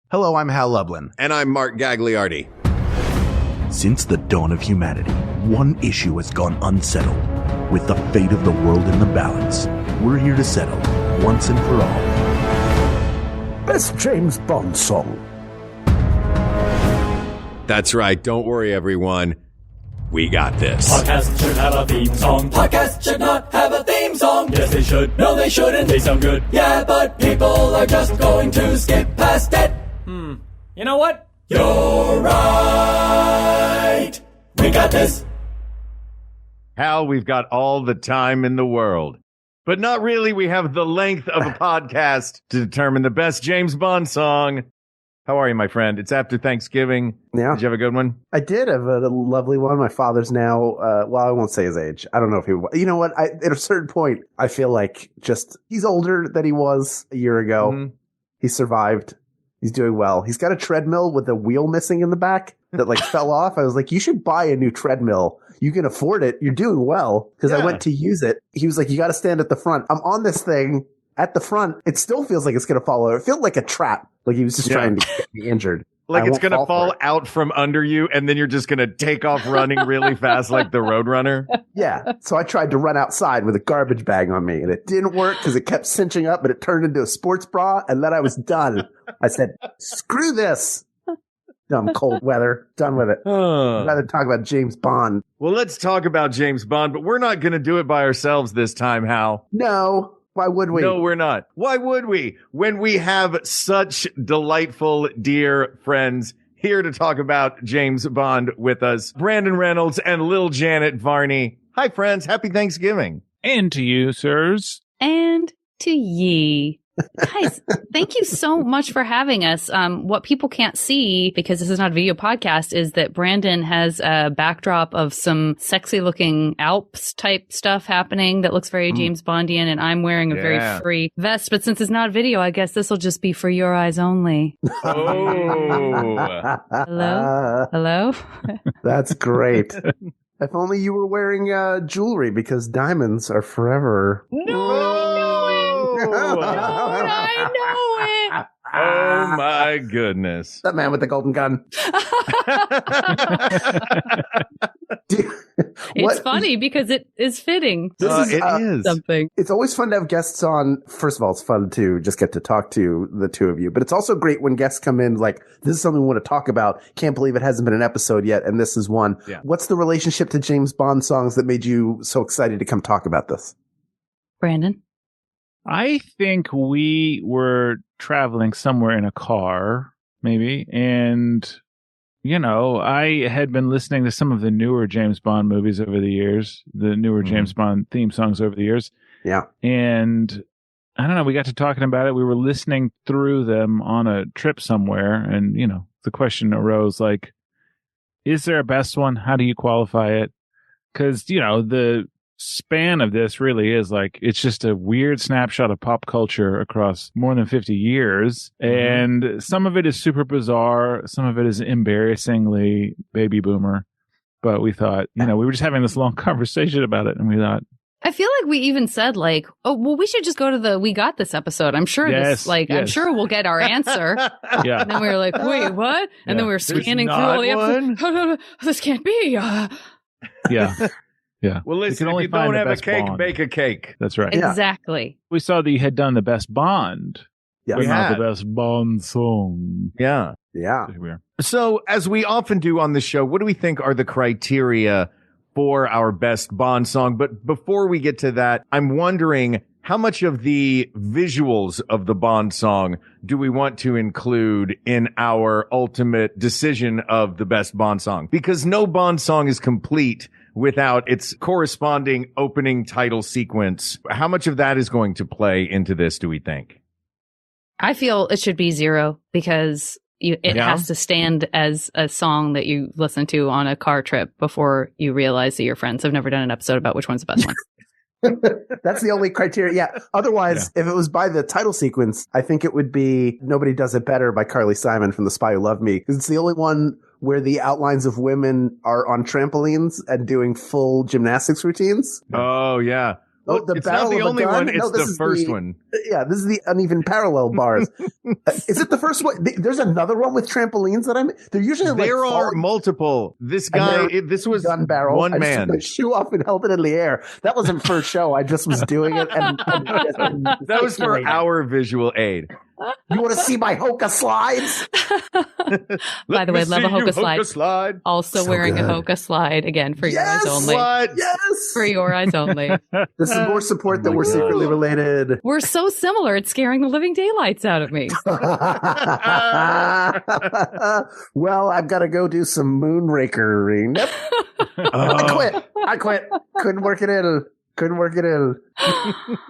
Hello, I'm Hal Lublin. And I'm Mark Gagliardi. Since the dawn of humanity, one issue has gone unsettled. With the fate of the world in the balance, we're here to settle, once and for all. Best James Bond song. That's right. Don't worry, everyone. We got this. Podcast should have a theme song. Podcast should not have a theme song. Yes, they should. No, they shouldn't. They sound good. Yeah, but people are just going to skip past it. You know what? You're right. We got this. Hal, we've got all the time in the world. But not really. We have the length of a podcast to determine the best James Bond song. How are you, my friend? It's after Thanksgiving. Yeah. Did you have a good one? I did have a lovely one. My father's now, well, I won't say his age. I don't know if he, you know what? At a certain point, I feel like he's older than he was a year ago. Mm-hmm. He survived. He's doing well. He's got a treadmill with a wheel missing in the back that fell off. I was like, you should buy a new treadmill. You can afford it. You're doing well. Because I went to use it. He was like, you got to stand at the front. I'm on this thing at the front. It still feels like it's going to fall over. It feels like a trap. Like he was just trying to get me injured. Like it's going to fall out from under you, and then you're just going to take off running really fast like the Roadrunner? Yeah. So I tried to run outside with a garbage bag on me, and it didn't work because it kept cinching up, but it turned into a sports bra, and then I was done. I said, screw this. Dumb cold weather. Done with it. I'd rather talk about James Bond. Well, let's talk about James Bond, but we're not going to do it by ourselves this time, Hal. No. Why would we? No, we're not. Why would we? When we have such delightful, dear friends here to talk about James Bond with us, Brandon Reynolds and Lil Janet Varney. Hi, friends. Happy Thanksgiving. And to you, sirs. And to ye. Guys, thank you so much for having us. What people can't see, because this is not a video podcast, is that Brandon has a backdrop of some sexy looking Alps type stuff happening that looks very James Bondian, and I'm wearing a very free vest. But since it's not video, I guess this will just be for your eyes only. Oh. Hello? That's great. If only you were wearing jewelry, because diamonds are forever. I know it. Oh my goodness. That man with the golden gun. It's funny because it is fitting. It is something. It's always fun to have guests on. First of all, it's fun to just get to talk to the two of you, but it's also great when guests come in like, this is something we want to talk about. Can't believe it hasn't been an episode yet, and this is one. Yeah. What's the relationship to James Bond songs that made you so excited to come talk about this? Brandon? I think we were traveling somewhere in a car, maybe, and, you know, I had been listening to some of the newer James Bond movies over the years, the newer James Bond theme songs over the years. Yeah. And I don't know, we got to talking about it. We were listening through them on a trip somewhere, and, you know, the question arose, like, is there a best one? How do you qualify it? Because, you know, the span of this really is like, it's just a weird snapshot of pop culture across more than 50 years. And some of it is super bizarre. Some of it is embarrassingly baby boomer. But we thought, you know, we were just having this long conversation about it, and we thought, I feel like we even said like, oh, well, we should just go to the We Got This episode. I'm sure I'm sure we'll get our answer. Yeah. And then we were like, wait, what? And then we were scanning through all the episodes. This can't be. Yeah. Yeah. Well, listen, if you don't have a cake, bake a cake. That's right. Exactly. We saw that you had done the best Bond. Yeah. But not the best Bond song. Yeah. Yeah. So, as we often do on the show, what do we think are the criteria for our best Bond song? But before we get to that, I'm wondering how much of the visuals of the Bond song do we want to include in our ultimate decision of the best Bond song? Because no Bond song is complete without its corresponding opening title sequence. How much of that is going to play into this, do we think? I feel it should be 0 because it has to stand as a song that you listen to on a car trip before you realize that your friends have never done an episode about which one's the best one. That's the only criteria. Yeah. Otherwise, if it was by the title sequence, I think it would be Nobody Does It Better by Carly Simon from The Spy Who Loved Me. Because it's the only one where the outlines of women are on trampolines and doing full gymnastics routines. Oh, yeah. Oh, the it's barrel not the of a only gun? one. It's No, this the is first one. Yeah, this is the uneven parallel bars. Is it the first one? There's another one with trampolines that I'm. They're usually like There are falling- multiple. This guy, this was gun barrel. one I just man. took my shoe off and held it in the air. That wasn't for show. I just was doing it. And That was for our visual aid. You want to see my Hoka slides? By the way, love a Hoka slide. slide. Also So wearing good. a Hoka slide again for your Yes! eyes only. What? Yes. For your eyes only. This is more support that we're secretly related. We're so similar. It's scaring the living daylights out of me. Well, I've got to go do some moonraker. Nope. I quit. Couldn't work it in.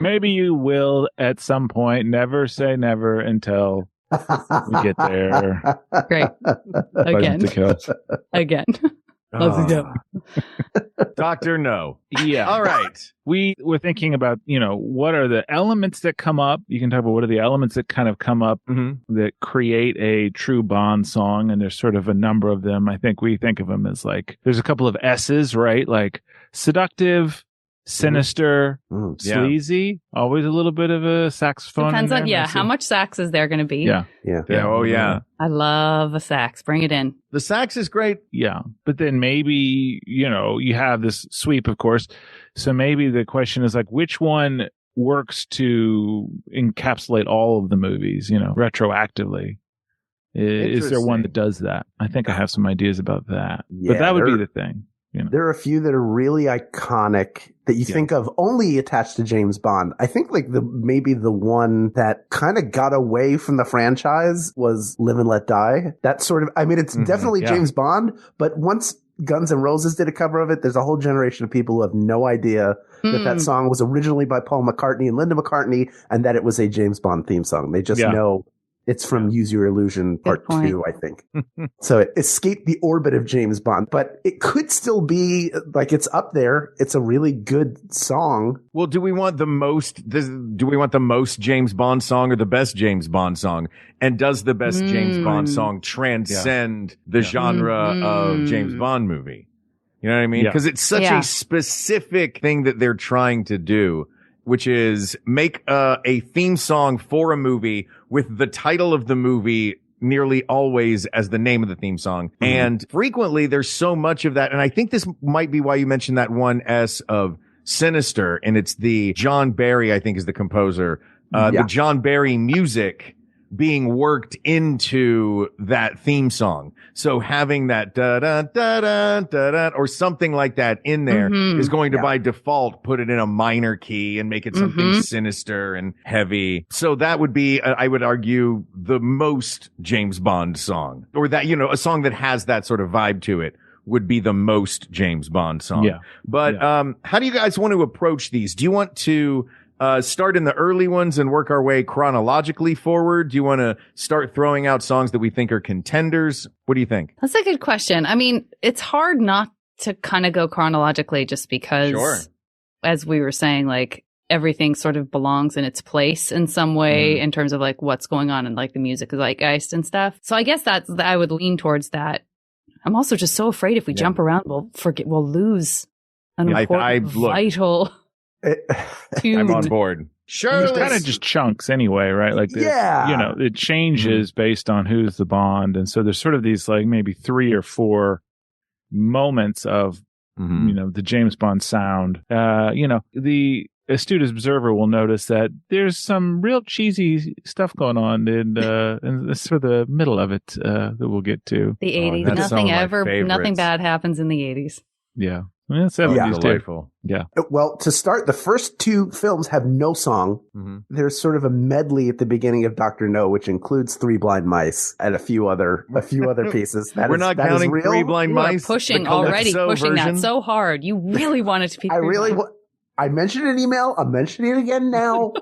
Maybe you will at some point. Never say never until we get there. Great. Again. To kill. Again. Dr. No. Yeah. All right. We were thinking about, what are the elements that come up? You can talk about what are the elements that kind of come up that create a true Bond song. And there's sort of a number of them. I think we think of them as like, there's a couple of S's, right? Like seductive, sinister, sleazy, always a little bit of a saxophone. Depends in on, there, how much sax is there going to be? Yeah. Oh, yeah. I love a sax. Bring it in. The sax is great. Yeah. But then maybe, you have this sweep, of course. So maybe the question is like, which one works to encapsulate all of the movies, retroactively? Is there one that does that? I think I have some ideas about that. Yeah, but that would be the thing. There are a few that are really iconic that you think of only attached to James Bond. I think like maybe the one that kind of got away from the franchise was Live and Let Die. That sort of, it's definitely James Bond, but once Guns N' Roses did a cover of it, there's a whole generation of people who have no idea that song was originally by Paul McCartney and Linda McCartney and that it was a James Bond theme song. They just know it's from Use Your Illusion Part 2, I think. So it escaped the orbit of James Bond, but it could still be like it's up there. It's a really good song. Well, do we want the most James Bond song or the best James Bond song? And does the best James Bond song transcend the genre of James Bond movie? You know what I mean? Because it's such a specific thing that they're trying to do, which is make a theme song for a movie with the title of the movie nearly always as the name of the theme song. And frequently there's so much of that. And I think this might be why you mentioned that one S of Sinister. And it's the John Barry, I think is the composer, the John Barry music being worked into that theme song. So having that da da da da da da or something like that in there is going to by default put it in a minor key and make it something sinister and heavy. So that would be, I would argue, the most James Bond song, or that, a song that has that sort of vibe to it would be the most James Bond song. Yeah. But how do you guys want to approach these? Do you want to start in the early ones and work our way chronologically forward? Do you want to start throwing out songs that we think are contenders? What do you think? That's a good question. It's hard not to kind of go chronologically just because, as we were saying, like everything sort of belongs in its place in some way in terms of like what's going on and like the music zeitgeist and stuff. So I guess I would lean towards that. I'm also just so afraid if we jump around, we'll lose an important, vital. I'm on board. Sure. It's kind of just chunks anyway, right? Like, it changes based on who's the Bond. And so there's sort of these like maybe 3 or 4 moments of, the James Bond sound. The astute observer will notice that there's some real cheesy stuff going on and this for the middle of it that we'll get to. The 80s. Nothing bad happens in the 80s. Yeah. 70s delightful. Yeah. Well, to start, the first 2 films have no song. There's sort of a medley at the beginning of Dr. No, which includes 3 Blind Mice and a few other pieces. We're not counting 3 Blind Mice. Pushing that so hard. You really want it to be. I mentioned an email. I'm mentioning it again now.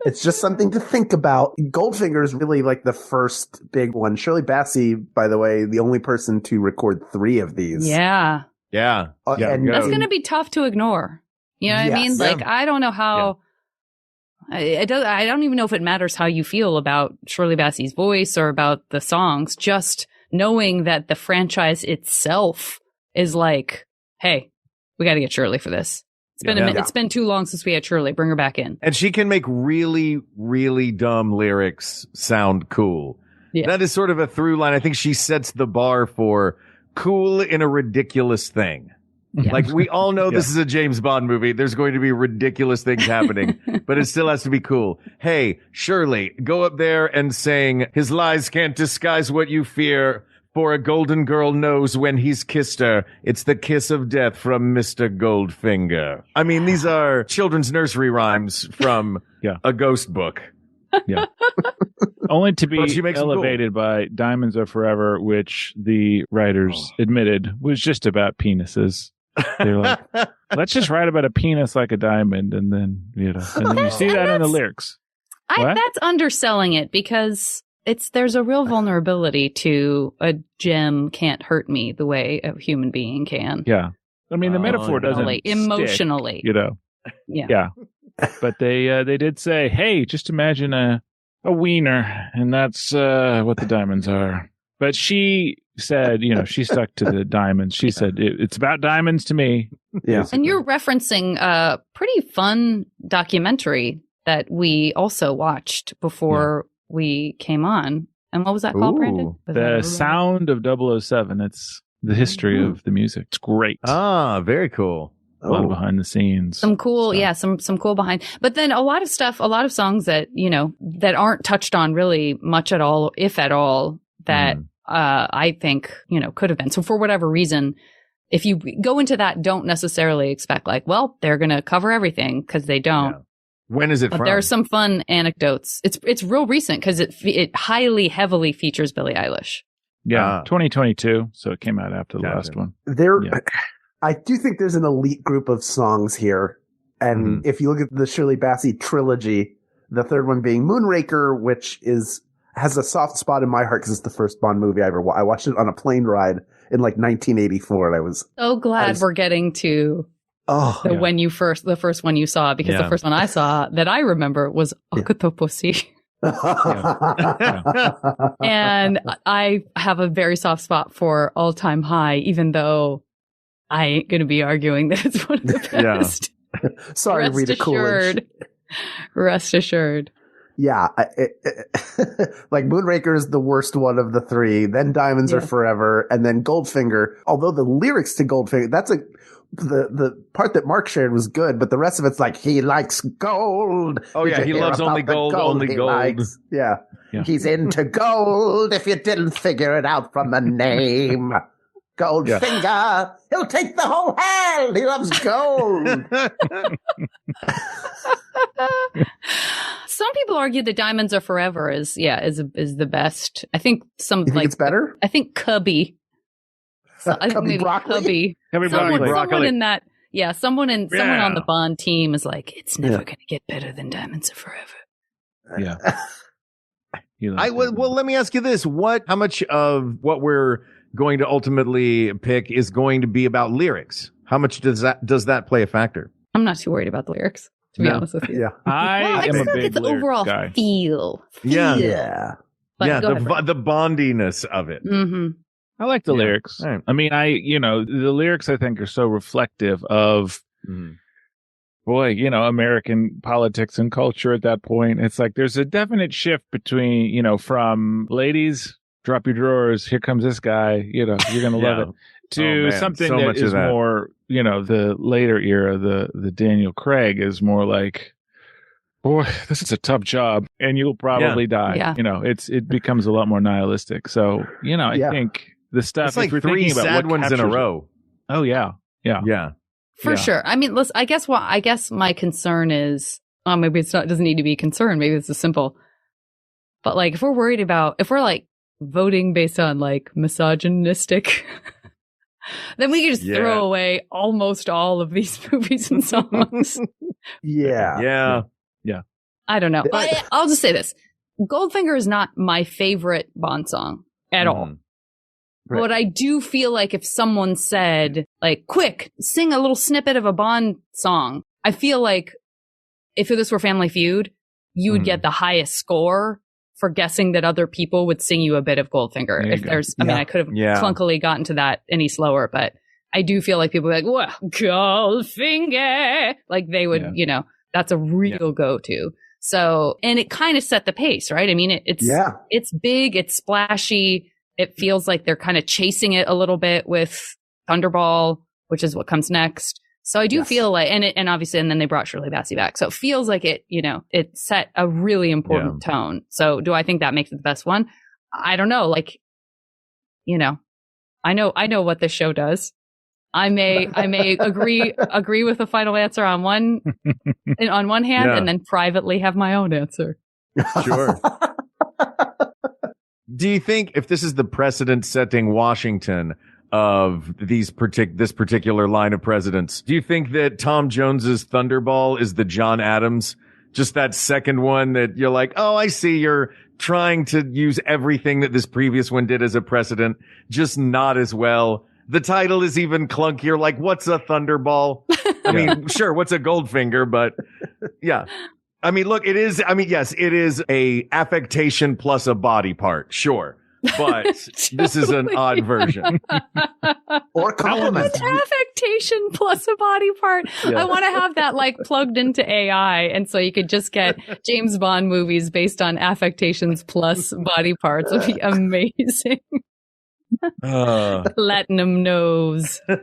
It's just something to think about. Goldfinger is really like the first big one. Shirley Bassey, by the way, the only person to record 3 of these. Yeah. Yeah. And that's going to be tough to ignore. You know what I mean? Like, I don't know how, I don't even know if it matters how you feel about Shirley Bassey's voice or about the songs. Just knowing that the franchise itself is like, hey, we got to get Shirley for this. It's been too long since we had Shirley. Bring her back in. And she can make really, really dumb lyrics sound cool. Yeah. That is sort of a through line. I think she sets the bar for cool in a ridiculous thing. Yeah. Like, we all know this is a James Bond movie. There's going to be ridiculous things happening, but it still has to be cool. Hey, Shirley, go up there and sing, his lies can't disguise what you fear, for a golden girl knows when he's kissed her. It's the kiss of death from Mr. Goldfinger. I mean, these are children's nursery rhymes from a ghost book. Yeah. Only to be elevated by Diamonds Are Forever, which the writers admitted was just about penises. They're like, let's just write about a penis like a diamond, and then you see that in the lyrics. That's underselling it, because there's a real vulnerability to a gem can't hurt me the way a human being can. Yeah, I mean the metaphor doesn't emotionally, stick, Yeah. But they did say, hey, just imagine a wiener, and that's what the diamonds are. But she said, she stuck to the diamonds. She said, it's about diamonds to me. Yeah. And you're referencing a pretty fun documentary that we also watched before we came on. And what was that called, Brandon? The Sound of 007. It's the history of the music. It's great. Ah, very cool. A lot of behind the scenes. Some cool, some cool behind. But then a lot of songs that, that aren't touched on really much at all, if at all, that I think, could have been. So for whatever reason, if you go into that, don't necessarily expect they're going to cover everything, because they don't. Yeah. When is it from? There are some fun anecdotes. It's real recent, because it heavily features Billie Eilish. Yeah, 2022. So it came out after the last one. I do think there's an elite group of songs here. And if you look at the Shirley Bassey trilogy, the third one being Moonraker, which has a soft spot in my heart because it's the first Bond movie I ever watched. I watched it on a plane ride in 1984, and I was so glad we're getting to the first one you saw, because the first one I saw that I remember was Octopussy. And I have a very soft spot for All Time High, even though I ain't going to be arguing that it's one of the best. Sorry, Rita Coolidge. Rest assured. Yeah. Moonraker is the worst one of the three. Then Diamonds Are Forever. And then Goldfinger. Although the lyrics to Goldfinger, the part that Mark shared was good, but the rest of it's like, he likes gold. Oh, yeah. He loves only gold, only gold. Yeah. He's into gold, if you didn't figure it out from the name. Goldfinger. He'll take the whole hand. He loves gold. Some people argue that Diamonds Are Forever is the best. I think you think it's better? I think Cubby. I think maybe Cubby. Someone in that. Yeah, someone on the Bond team is like, it's never going to get better than Diamonds Are Forever. Yeah. Well, let me ask you this: how much of what we're going to ultimately pick is going to be about lyrics? How much does that play a factor? I'm not too worried about the lyrics, to be honest with you. Yeah. I am a big it's overall guy. feel. Yeah. But the bondiness of it. Mm-hmm. I like the lyrics. Right. I mean, the lyrics I think are so reflective of, American politics and culture at that point. It's like there's a definite shift between, from ladies, drop your drawers, here comes this guy, you're going to love it, to something that is more, the later era, the Daniel Craig is more like, boy, this is a tough job and you'll probably die. Yeah. It becomes a lot more nihilistic. So, I think the stuff, it's like three sad ones in a row. Oh, yeah. Yeah. Yeah. For sure. I mean, listen, I guess my concern is, maybe it doesn't need to be a concern. Maybe it's a simple, but if we're voting based on misogynistic, then we can just throw away almost all of these movies and songs. Yeah. I don't know. I'll just say this. Goldfinger is not my favorite Bond song at all. Right. But I do feel like if someone said, quick, sing a little snippet of a Bond song, I feel like if this were Family Feud, you would get the highest score for guessing that other people would sing you a bit of Goldfinger. I could have clunkily gotten to that any slower, but I do feel like people are like, well, Goldfinger. Like they would, that's a real go-to. So, and it kind of set the pace, right? I mean, it's big, it's splashy. It feels like they're kind of chasing it a little bit with Thunderball, which is what comes next. So I do feel like, and obviously, and then they brought Shirley Bassey back. So it feels like it set a really important tone. So do I think that makes it the best one? I don't know. Like, I know what this show does. I may agree with the final answer on one hand, and then privately have my own answer. Sure. Do you think if this is the precedent-setting Washington of this particular line of presidents, do you think that Tom Jones's Thunderball is the John Adams? Just that second one that you're like, oh, I see you're trying to use everything that this previous one did as a precedent, just not as well. The title is even clunkier. Like, what's a Thunderball? I mean, sure, what's a Goldfinger? But yeah. I mean, look, yes, it is a affectation plus a body part. Sure. But this is an odd version. Or compliment. An affectation plus a body part. Yeah. I want to have that like plugged into AI. And so you could just get James Bond movies based on affectations plus body parts. It would be amazing. Platinum nose. Look,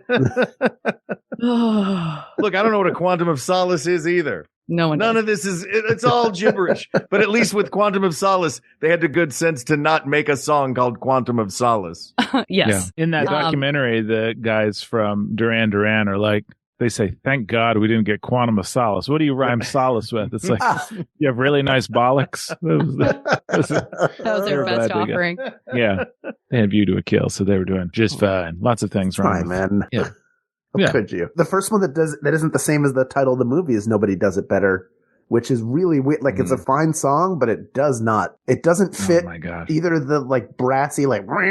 I don't know what a quantum of solace is either. None of this it's all gibberish. But at least with Quantum of Solace, they had the good sense to not make a song called Quantum of Solace. Yes. Yeah. In that documentary, the guys from Duran Duran are like, they say, thank God we didn't get Quantum of Solace. What do you rhyme solace with? It's like, you have really nice bollocks. That was their best offering. Yeah. They had View to a Kill, so they were doing just fine. Lots of things wrong. Man. Yeah. How could you? The first one that isn't the same as the title of the movie is Nobody Does It Better, which is really weird. Like, it's a fine song, but it doesn't fit either the like brassy, like, or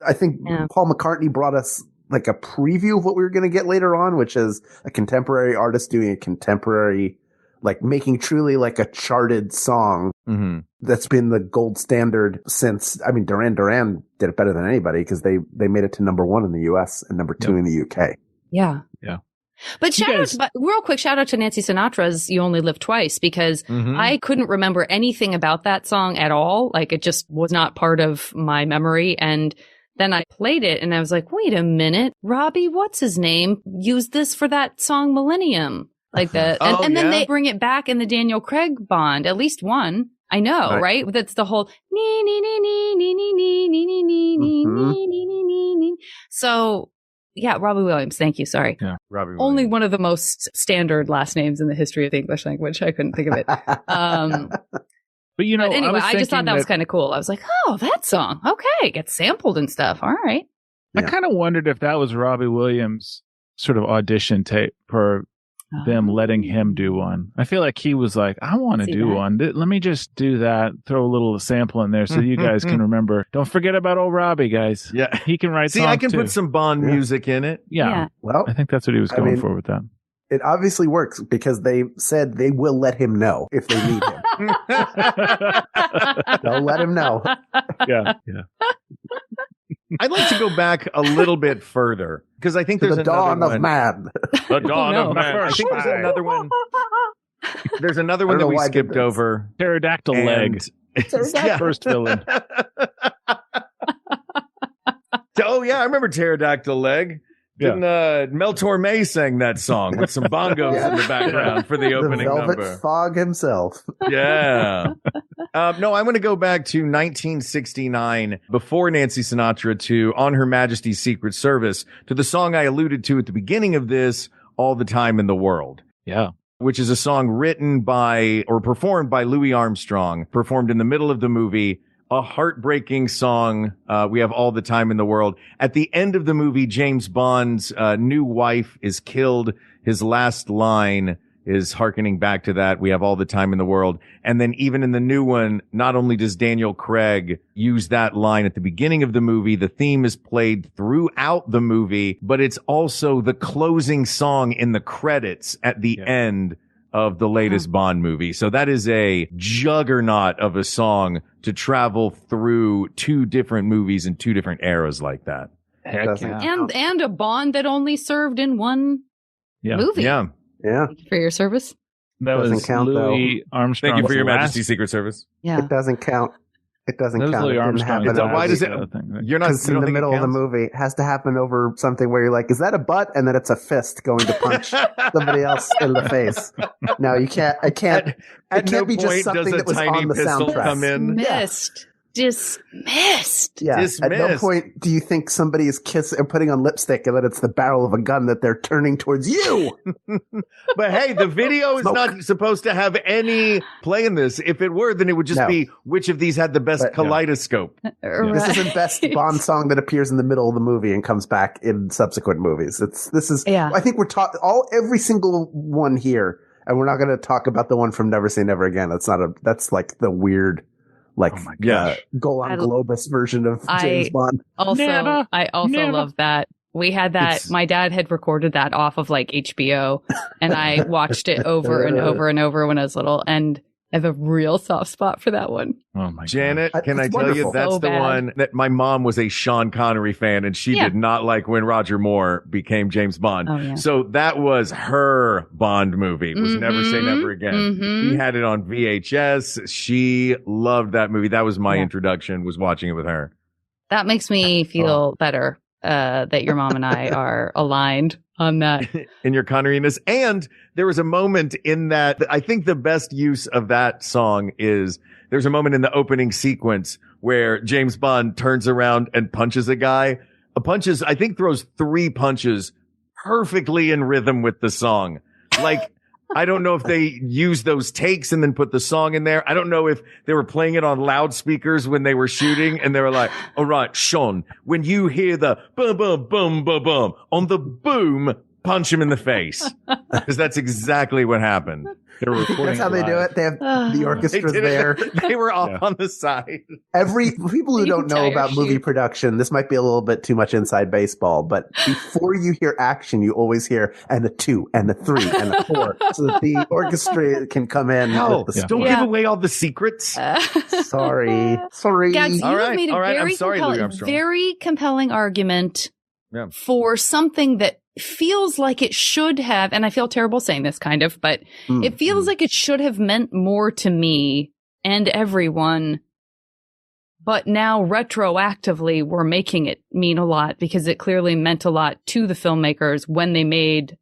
I think Paul McCartney brought us like a preview of what we were going to get later on, which is a contemporary artist doing a contemporary, like making truly like a charted song that's been the gold standard since, I mean, Duran Duran did it better than anybody because they made it to number 1 in the US and number 2 in the UK. Yeah. Yeah. But real quick, shout out to Nancy Sinatra's You Only Live Twice, because I couldn't remember anything about that song at all. Like, it just was not part of my memory. And then I played it and I was like, wait a minute, Robbie, what's his name, used this for that song Millennium. Like that. And then they bring it back in the Daniel Craig Bond, at least one. I know, right? That's the whole nee, nee, nee, nee, nee, nee, nee, nee, nee, nee, nee, nee, nee, nee. So, yeah, Robbie Williams. Thank you. Sorry. Yeah, Robbie Williams. Only one of the most standard last names in the history of the English language. I couldn't think of it. But anyway, I just thought that was kind of cool. I was like, oh, that song. Okay. It gets sampled and stuff. All right. I kind of wondered if that was Robbie Williams' sort of audition tape for them letting him do one. I feel like he was like, I want to do one. Let me just do that. Throw a little sample in there so you guys can remember. Don't forget about old Robbie, guys. Yeah. He can write songs I can too. put some Bond music in it. Yeah. Well, I think that's what he was going for with that. It obviously works because they said they will let him know if they need him. They'll let him know. Yeah. I'd like to go back a little bit further because I think there's the dawn of man. The dawn of man. I think there's another one. There's another one that we skipped over. Pterodactyl leg. First villain. Oh yeah, I remember Pterodactyl leg. Didn't Mel Torme sang that song with some bongos in the background for the opening Velvet number? Fog himself. Yeah. No, I'm going to go back to 1969, before Nancy Sinatra, to On Her Majesty's Secret Service, to the song I alluded to at the beginning of this, All the Time in the World. Yeah. Which is a song written by or performed by Louis Armstrong, performed in the middle of the movie. A heartbreaking song. We have all the time in the world. At the end of the movie, James Bond's new wife is killed. His last line is hearkening back to that. We have all the time in the world. And then even in the new one, not only does Daniel Craig use that line at the beginning of the movie, the theme is played throughout the movie, but it's also the closing song in the credits at the end of the latest Bond movie. So that is a juggernaut of a song to travel through 2 different movies in 2 different eras like that. Heck Doesn't yeah. count. And a Bond that only served in one movie. Yeah. Yeah. Thank you for your service. That Doesn't was count, though. Louis Armstrong. Thank you for your Majesty's Secret Service. Yeah. It doesn't count. It doesn't That was count. Louis It didn't Armstrong. happen. Why does it? You're not. Because You in don't the think middle it of the counts? movie, it has to happen over something where you're like, is that a butt? And then it's a fist going to punch somebody else in the face. No, you can't. I can't. It At can't no be just point something does a that was tiny on the pistol soundtrack. come in. Dismissed. Yeah. Dismissed. At no point do you think somebody is kissing or putting on lipstick and that it's the barrel of a gun that they're turning towards you. But hey, the video is Smoke. not supposed to have any play in this. If it were, then it would just No. be which of these had the best But- kaleidoscope. This is the best Bond song that appears in the middle of the movie and comes back in subsequent movies. Yeah. I think we're every single one here, and we're not going to talk about the one from Never Say Never Again. That's like the weird, like, Oh my gosh. Golan I- Globus version of James Bond. Also, Never, I also never. love that. We had that. It's- My dad had recorded that off of like HBO, and I watched it over and over and over when I was little. And I have a real soft spot for that one. Oh my Janet, God. can I It's tell you wonderful. that's So the bad. one that my mom was a Sean Connery fan and she Yeah. did not like when Roger Moore became James Bond. Oh, yeah. So that was her Bond movie. It was Never Say Mhm. Never Again. Mhm. We had it on VHS. She loved that movie. That was my Yeah. introduction, was watching it with her. That makes me feel better that your mom and I are aligned on that. In your Conneryness. And there was a moment in that, I think the best use of that song is there's a moment in the opening sequence where James Bond turns around and punches a guy. I think throws 3 punches perfectly in rhythm with the song. Like, I don't know if they used those takes and then put the song in there. I don't know if they were playing it on loudspeakers when they were shooting and they were like, all right, Sean, when you hear the boom, boom, boom, boom, boom on the boom, punch him in the face. Because that's exactly what happened. They're recording That's how they do live. it. They have the They orchestra's did there. it. They were off on the side. People who The don't know entire about movie shoot. production, this might be a little bit too much inside baseball, but before you hear action, you always hear and a 2 and a 3 and a 4 so that the orchestra can come in. No, with the don't score. give away all the secrets. Sorry. Gags, you All have right, made a all right, I'm very, sorry, Louis Armstrong. very compelling argument Yeah. for something that feels like it should have, and I feel terrible saying this kind of, but it feels like it should have meant more to me and everyone. But now retroactively, we're making it mean a lot because it clearly meant a lot to the filmmakers when they made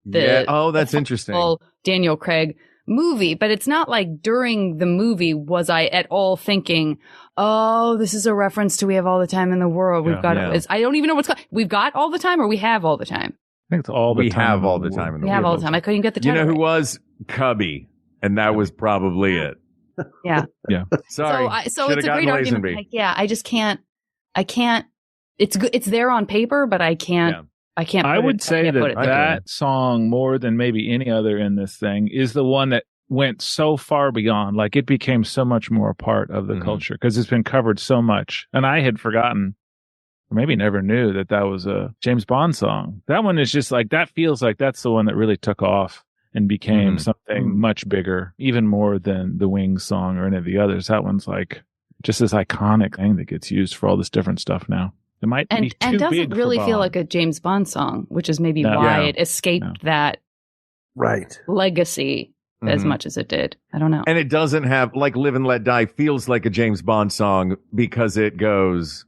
the Yeah. Oh, that's interesting. full Daniel Craig movie. But it's not like during the movie was I at all thinking, oh, this is a reference to We Have All the Time in the World. We've got Yeah. I don't even know what's called. We've got all the time or we have all the time? I think it's all the We time. have in all the the world. time in the We have world. all the time. I couldn't get the You title. know who right. was Cubby? And that was probably it. Yeah. Sorry. So Should've it's a gotten great argument. Lazenby. Like, yeah, I just can't. It's good. It's there on paper, but I can't. Yeah. I can't. I put would it- say can't put that it there. that song, more than maybe any other in this thing, is the one that went so far beyond. Like, it became so much more a part of the Mhm. culture because it's been covered so much. And I had forgotten, or maybe never knew that that was a James Bond song. That one is just like, that feels like that's the one that really took off and became Mhm. something much bigger, even more than the Wings song or any of the others. That one's like just this iconic thing that gets used for all this different stuff now. It might be too and doesn't big for really feel Bond. like a James Bond song, which is maybe No. why Yeah. it escaped No. that Right. legacy as Mhm. much as it did. I don't know. And it doesn't have, like, Live and Let Die feels like a James Bond song because it goes,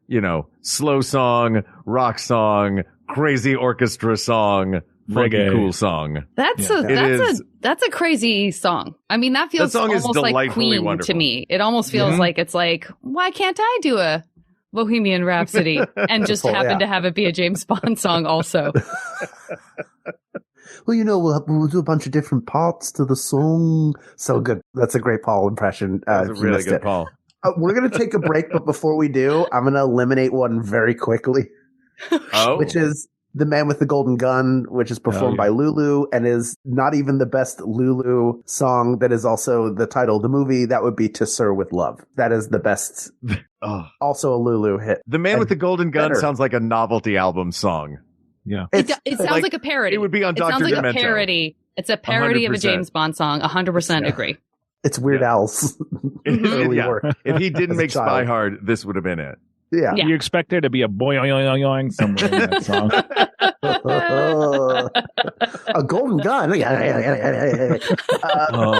you know, slow song, rock song, crazy orchestra song, funky Reggae. cool song. That's Yeah. that's a crazy song. I mean, that feels song is almost like delightfully Queen wonderful. to me. It almost feels Mhm. like it's like, why can't I do a Bohemian Rhapsody and just Well, happen yeah. to have it be a James Bond song also? Well, you know, we'll do a bunch of different parts to the song. So good. That's a great Paul impression. That's a if you really missed good it. Paul. We're going to take a break, but before we do, I'm going to eliminate one very quickly, Oh. which is The Man with the Golden Gun, which is performed yeah. by Lulu and is not even the best Lulu song that is also the title of the movie. That would be To Sir with Love. That is the best, Oh. also a Lulu hit. The Man with the Golden Gun better. sounds like a novelty album song. Yeah. It sounds like- like a parody. it would be on It sounds Dr. like Demento. a parody. It's a parody of a 100%. James Bond song. 100% agree. It's Weird Yeah. Al's early Yeah. work. If he As didn't a make Spy child. Hard, this would have been it. Yeah. You expect there to be a boing somewhere in that song. A golden gun. We're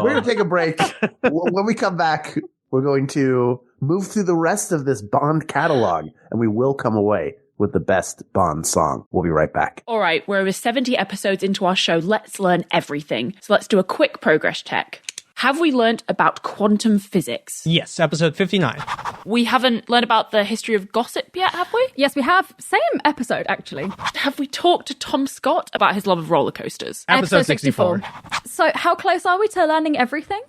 going to take a break. When we come back, we're going to move through the rest of this Bond catalog, and we will come away with the best Bond song. We'll be right back. All right, we're over 70 episodes into our show. Let's learn everything. So let's do a quick progress check. Have we learnt about quantum physics? Yes, episode 59. We haven't learned about the history of gossip yet, have we? Yes, we have. Same episode, actually. Have we talked to Tom Scott about his love of roller coasters? Episode 64. So how close are we to learning everything?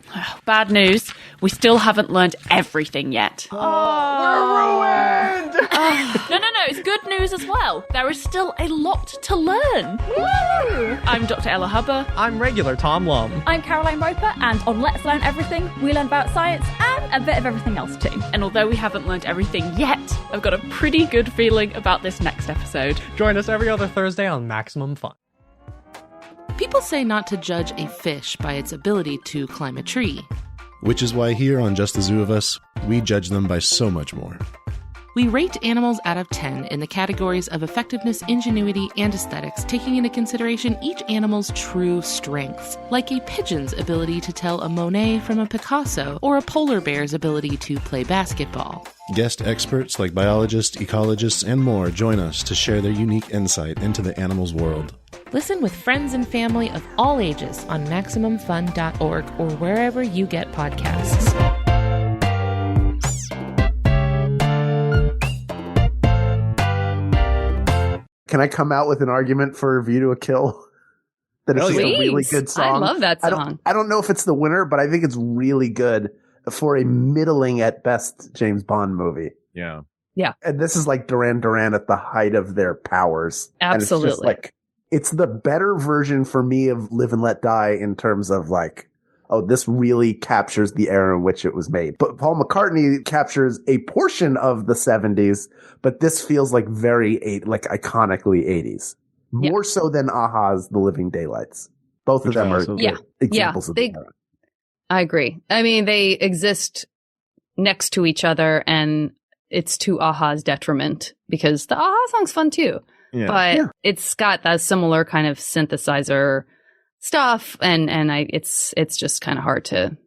Bad news. We still haven't learned everything yet. We're ruined! No, it's good news as well. There is still a lot to learn. Woo! I'm Dr. Ella Hubber. I'm regular Tom Lum. I'm Caroline Roper, and on Let's Learn Everything, we learn about science and a bit of everything else too. And although we haven't learned everything yet, I've got a pretty good feeling about this next episode. Join us every other Thursday on Maximum Fun. People say not to judge a fish by its ability to climb a tree. Which is why here on Just the Zoo of Us, we judge them by so much more. We rate animals out of 10 in the categories of effectiveness, ingenuity, and aesthetics, taking into consideration each animal's true strengths, like a pigeon's ability to tell a Monet from a Picasso, or a polar bear's ability to play basketball. Guest experts like biologists, ecologists, and more join us to share their unique insight into the animal's world. Listen with friends and family of all ages on MaximumFun.org or wherever you get podcasts. Can I come out with an argument for View to a Kill? That it's just a really good song. I love that song. I don't know if it's the winner, but I think it's really good for a middling at best James Bond movie. Yeah. Yeah. And this is like Duran Duran at the height of their powers. Absolutely. And it's just like, it's the better version for me of Live and Let Die in terms of like, oh, this really captures the era in which it was made. But Paul McCartney captures a portion of the 70s, but this feels like very iconically 80s. More so than Aha's The Living Daylights. Both of them are examples of the era. I agree. I mean, they exist next to each other, and it's to Aha's detriment because the Aha song's fun too. Yeah. But it's got that similar kind of synthesizer stuff, and it's just kind of hard to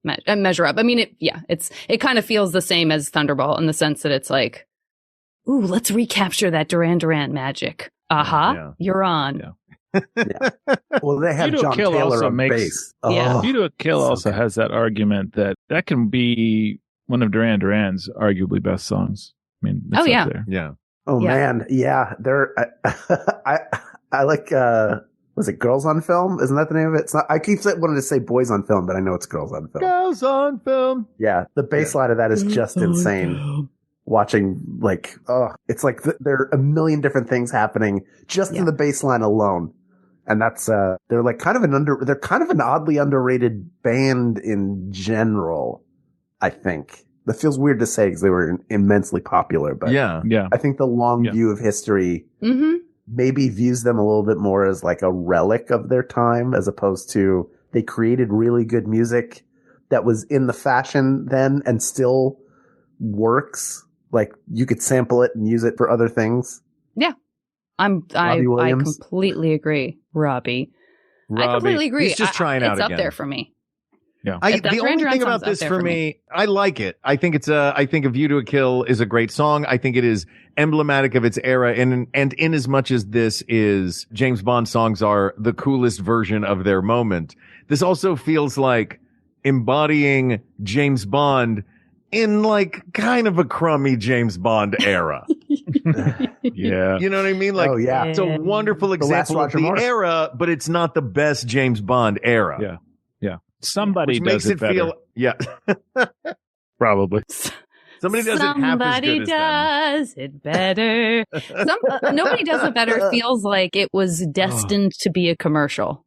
measure up. I mean, it kind of feels the same as Thunderball in the sense that it's like, ooh, let's recapture that Duran Duran magic. You're on. Yeah. Well, they have John Taylor on bass. View to a Kill also has that argument that can be one of Duran Duran's arguably best songs. I mean, it's up there. Yeah. Oh man, yeah. They're I like. Was it Girls on Film? Isn't that the name of it? It's not. I keep wanting to say Boys on Film, but I know it's Girls on Film. Girls on Film. Yeah, the bass line of that is just insane. Watching it's like there are a million different things happening just in the bass line alone. And that's, they're like they're kind of an oddly underrated band in general, I think. That feels weird to say because they were immensely popular, but I think the long view of history maybe views them a little bit more as like a relic of their time as opposed to they created really good music that was in the fashion then and still works. Like you could sample it and use it for other things. Yeah. I completely agree, Robbie. I completely agree. He's just trying out again. It's up there for me. Yeah. The only thing about this for me, I like it. I think A View to a Kill is a great song. I think it is emblematic of its era. And in as much as this is James Bond songs are the coolest version of their moment, this also feels like embodying James Bond in like kind of a crummy James Bond era. Yeah. You know what I mean? Like, it's a wonderful example of the era, but it's not the best James Bond era. Yeah. Yeah. Somebody which does makes it feel, probably. Somebody does it half as good as them. Does it better. Nobody does it better. It feels like it was destined to be a commercial.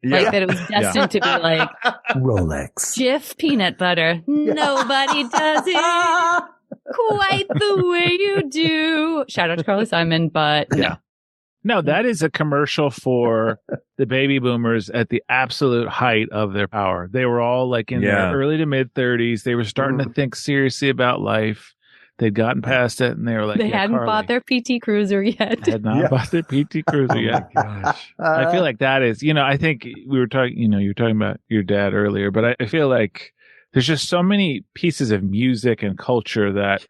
Like that it was destined to be like Rolex. Jif peanut butter. Nobody does it quite the way you do. Shout out to Carly Simon, but no, that is a commercial for the baby boomers at the absolute height of their power. They were all like in their early to mid 30s. They were starting to think seriously about life. They'd gotten past it, and they were like, They hadn't Carly bought their PT Cruiser yet. had not bought their PT Cruiser yet. Gosh. I feel like that is, I think we were talking, you were talking about your dad earlier, but I feel like there's just so many pieces of music and culture that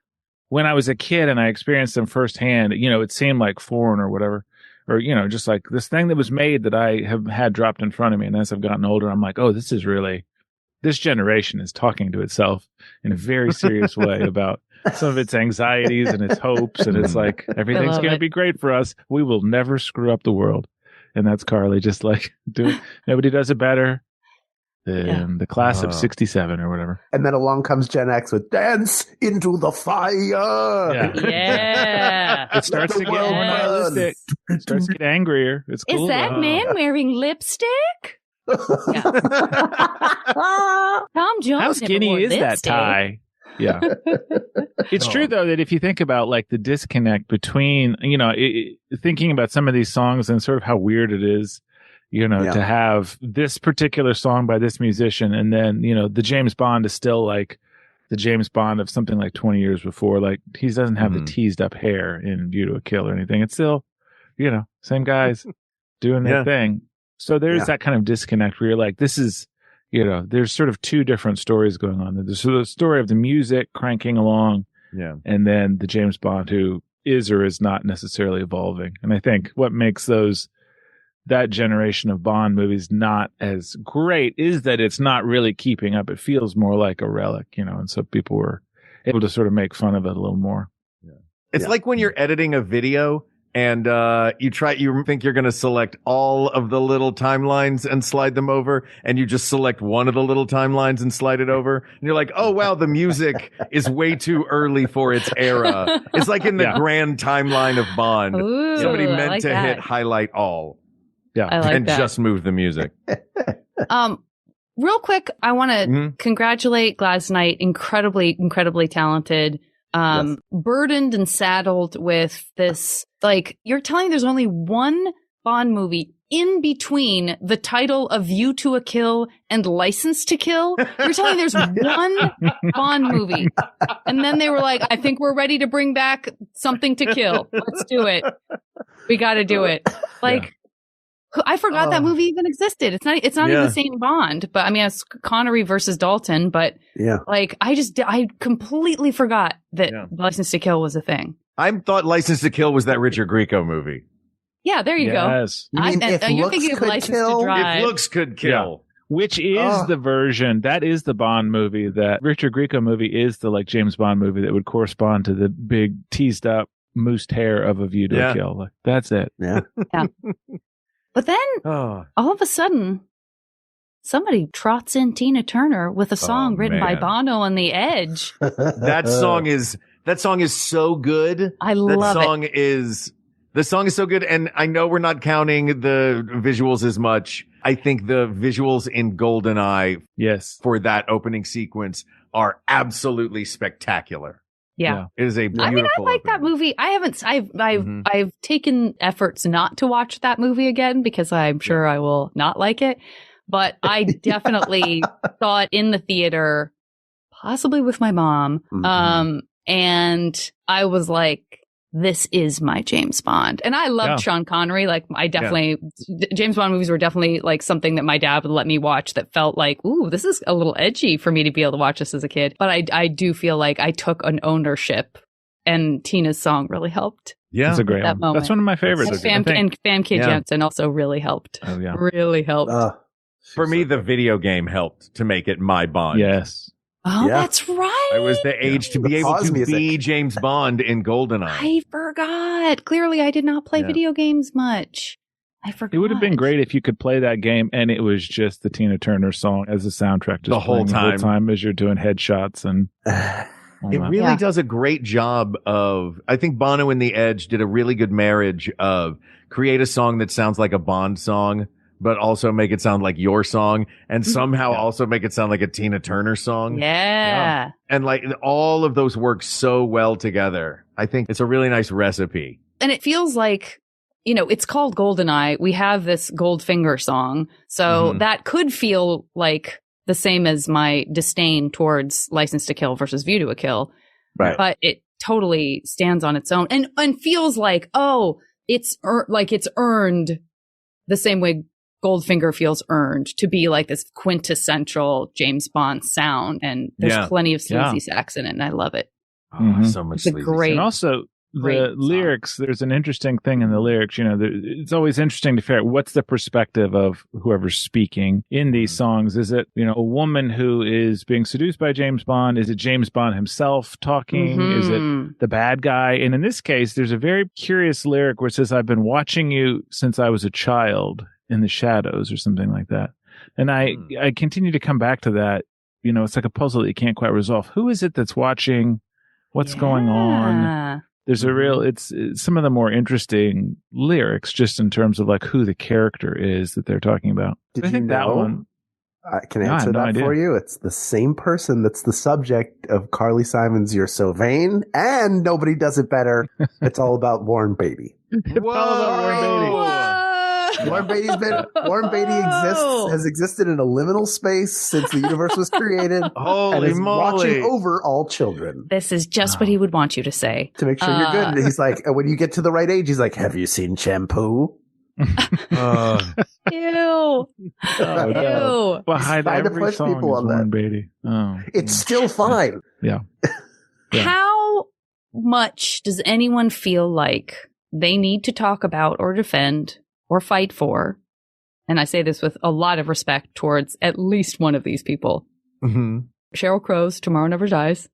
when I was a kid and I experienced them firsthand, it seemed like foreign or whatever, or, just like this thing that was made that I have had dropped in front of me. And as I've gotten older, I'm like, oh, this generation is talking to itself in a very serious way about some of its anxieties and its hopes. And it's like, everything's going to be great for us. We will never screw up the world. And that's Carly just like, nobody does it better than the class of 67 or whatever. And then along comes Gen X with Dance into the Fire. Yeah. It starts to get more nihilistic. It starts to get angrier. It's cool. Is that man wearing lipstick? Yeah. Tom Jones. How skinny is that tie? Yeah. It's true, though, that if you think about like the disconnect between, thinking about some of these songs and sort of how weird it is, to have this particular song by this musician. And then, the James Bond is still like the James Bond of something like 20 years before. Like he doesn't have the teased up hair in View to a Kill or anything. It's still, same guys doing their thing. So there's that kind of disconnect where you're like, this is, there's sort of two different stories going on. There's the story of the music cranking along. Yeah. And then the James Bond who is or is not necessarily evolving. And I think what makes that generation of Bond movies not as great is that it's not really keeping up. It feels more like a relic, and so people were able to sort of make fun of it a little more. Yeah. It's like when you're editing a video and you think you're going to select all of the little timelines and slide them over, and you just select one of the little timelines and slide it over, and you're like, oh wow, the music is way too early for its era. It's like in the grand timeline of Bond. Ooh, somebody meant like to that. hit highlight all. Yeah, I like and that. just move the music. Real quick, I want to congratulate Gladys Knight, incredibly, incredibly talented, burdened and saddled with this. Like, you're telling me there's only one Bond movie in between the title of View to a Kill and License to Kill? You're telling me there's one Bond movie. And then they were like, I think we're ready to bring back Something to Kill. Let's do it. We got to do it. Like, I forgot that movie even existed. It's not even the same Bond, but I mean, it's Connery versus Dalton, but like, I completely forgot that License to Kill was a thing. I thought License to Kill was that Richard Grieco movie. Yeah, there you go. You're thinking of License to Drive. If Looks Could Kill. Which is the version, that is the Bond movie, that Richard Grieco movie is the like James Bond movie that would correspond to the big teased up moosed hair of A View to a Kill. Like, that's it. Yeah. But then, all of a sudden, somebody trots in Tina Turner with a song written by Bono on The Edge. That song is so good. I love it. The song is so good. And I know we're not counting the visuals as much. I think the visuals in GoldenEye for that opening sequence are absolutely spectacular. Yeah. It is a beautiful I mean, I like that movie. I've taken efforts not to watch that movie again because I'm sure I will not like it. But I definitely saw it in the theater, possibly with my mom. And I was like, this is my James Bond. And I loved Sean Connery. Like, James Bond movies were definitely like something that my dad would let me watch that felt like, ooh, this is a little edgy for me to be able to watch this as a kid. But I do feel like I took an ownership, and Tina's song really helped. Yeah, that's a great one. That's one of my favorites. And Famke Janssen also really helped. Oh, yeah. Really helped. For me, the video game helped to make it my Bond. Yes. Oh, that's right. I was the age to be able to be James Bond in GoldenEye. I forgot. Clearly, I did not play video games much. I forgot. It would have been great if you could play that game and it was just the Tina Turner song as a soundtrack, just the whole time as you're doing headshots and. It really does a great job of. I think Bono and The Edge did a really good marriage of create a song that sounds like a Bond song, but also make it sound like your song, and somehow also make it sound like a Tina Turner song. Yeah. And like all of those work so well together. I think it's a really nice recipe. And it feels like, it's called GoldenEye. We have this Goldfinger song. So that could feel like the same as my disdain towards License to Kill versus View to a Kill. Right. But totally stands on its own and feels like, oh, it's earned the same way Goldfinger feels earned to be like this quintessential James Bond sound. And there's plenty of sleazy sax in it, and I love it. Oh, so much It's a great, and also the lyrics, there's an interesting thing in the lyrics. It's always interesting to figure out what's the perspective of whoever's speaking in these songs. Is it, a woman who is being seduced by James Bond? Is it James Bond himself talking? Is it the bad guy? And in this case, there's a very curious lyric where it says, I've been watching you since I was a child in the shadows, or something like that. And I continue to come back to that. It's like a puzzle that you can't quite resolve. Who is it that's watching? What's going on? There's it's some of the more interesting lyrics just in terms of like who the character is that they're talking about. Did I think that one. I can answer that for you. It's the same person that's the subject of Carly Simon's You're So Vain, and Nobody Does It Better. It's all about Warren Beatty. Warren Beatty has existed in a liminal space since the universe was created. Holy and is moly. watching over all children. This is just what he would want you to say. To make sure you're good. And he's like, when you get to the right age, he's like, have you seen Shampoo? Ew. Ew. Behind every song people is on Warren that. Beatty. Oh. It's still fine. Yeah. How much does anyone feel like they need to talk about or defend or fight for? And I say this with a lot of respect towards at least one of these people. Sheryl Crow's Tomorrow Never Dies